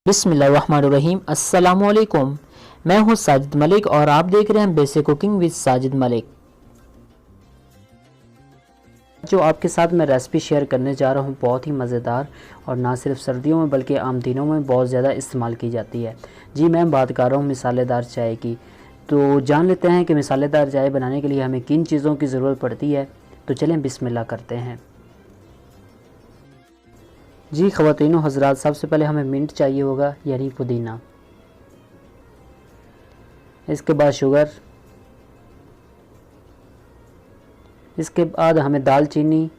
बिस्मिल्लाहिर्रहमानिर्रहीम। अस्सलामुअलैकुम। मैं हूं साजिद मलिक और आप देख रहे हैं basic cooking with Sajid Malik. जो आपके साथ मैं रेसिपी शेयर करने जा रहा हूं बहुत ही मज़ेदार और ना सिर्फ सर्दियों में बल्कि आम दिनों में बहुत ज़्यादा इस्तेमाल की जाती है। जी मैं बात कर रहा हूं मिसालेदार चाय की। तो जान लेते हैं कि मिसालेदार चाय बनाने के लिए हमें किन चीज़ों की ज़रूरत पड़ती है। तो चलें बिस्मिल्लाह करते हैं। जी ख़वातीनो हज़रात, सबसे पहले हमें मिंट चाहिए होगा यानी पुदीना। इसके बाद शुगर। इसके बाद हमें दालचीनी,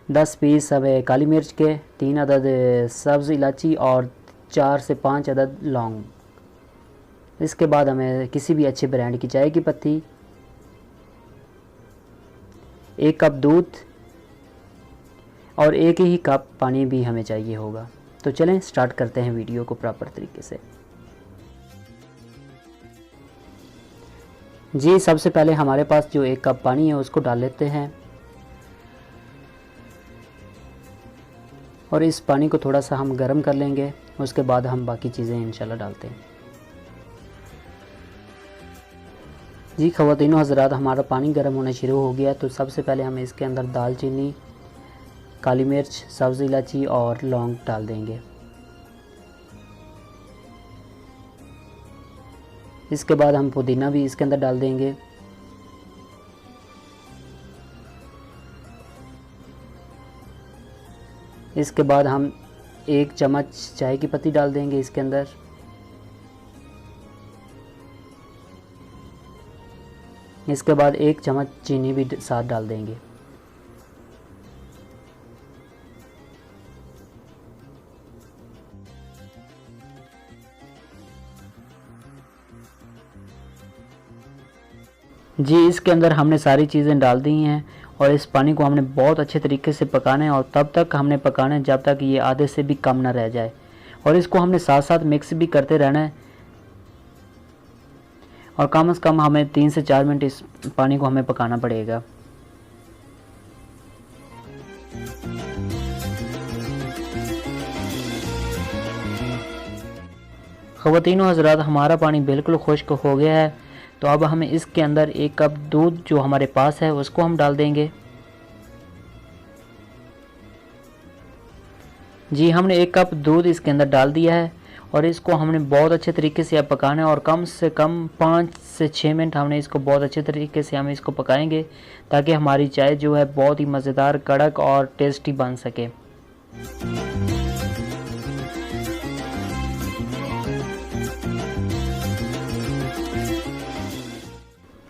10 पीस हमें काली मिर्च के, 3 अदद सब्ज़ इलायची और 4 से 5 अदद लौंग। इसके बाद हमें किसी भी अच्छे ब्रांड की चाय की पत्ती, 1 कप दूध और 1 ही कप पानी भी हमें चाहिए होगा। तो चलें स्टार्ट करते हैं वीडियो को प्रॉपर तरीके से। जी सबसे पहले हमारे पास जो 1 कप पानी है उसको डाल लेते हैं और इस पानी को थोड़ा सा हम गर्म कर लेंगे। उसके बाद हम बाकी चीज़ें इंशाल्लाह डालते हैं। जी ख़वातीनो हज़रात, हमारा पानी गर्म होना शुरू हो गया। तो सबसे पहले हम इसके अंदर दालचीनी, काली मिर्च, सब्ज़ इलायची और लौंग डाल देंगे। इसके बाद हम पुदीना भी इसके अंदर डाल देंगे। इसके बाद हम 1 चम्मच चाय की पत्ती डाल देंगे इसके अंदर। इसके बाद 1 चम्मच चीनी भी साथ डाल देंगे। जी इसके अंदर हमने सारी चीज़ें डाल दी हैं और इस पानी को हमने बहुत अच्छे तरीके से पकाना है और तब तक हमने पकाना है जब तक ये आधे से भी कम ना रह जाए। और इसको हमने साथ साथ मिक्स भी करते रहना है और कम से कम हमें 3 से 4 मिनट इस पानी को हमें पकाना पड़ेगा। ख़वातीनो हज़रात, हमारा पानी बिल्कुल खुश्क हो गया है। तो अब हमें इसके अंदर 1 कप दूध जो हमारे पास है उसको हम डाल देंगे। जी हमने 1 कप दूध इसके अंदर डाल दिया है और इसको हमने बहुत अच्छे तरीके से अब पकाना है और कम से कम 5 से 6 मिनट हमने इसको बहुत अच्छे तरीके से हम इसको पकाएंगे ताकि हमारी चाय जो है बहुत ही मज़ेदार, कड़क और टेस्टी बन सके।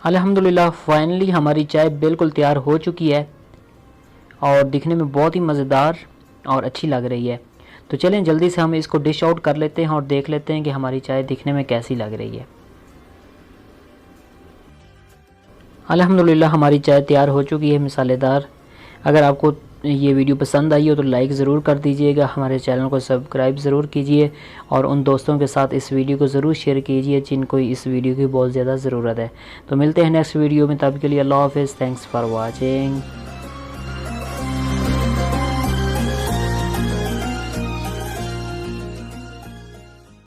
अल्हम्दुलिल्लाह फाइनली हमारी चाय बिल्कुल तैयार हो चुकी है और दिखने में बहुत ही मज़ेदार और अच्छी लग रही है। तो चलें जल्दी से हम इसको डिश आउट कर लेते हैं और देख लेते हैं कि हमारी चाय दिखने में कैसी लग रही है। अल्हम्दुलिल्लाह हमारी चाय तैयार हो चुकी है मिसालेदार। अगर आपको ये वीडियो पसंद आई हो तो लाइक ज़रूर कर दीजिएगा, हमारे चैनल को सब्सक्राइब ज़रूर कीजिए और उन दोस्तों के साथ इस वीडियो को ज़रूर शेयर कीजिए जिनको इस वीडियो की बहुत ज़्यादा ज़रूरत है। तो मिलते हैं नेक्स्ट वीडियो में, तब के लिए अल्लाह हाफ़िज़। Thanks for watching.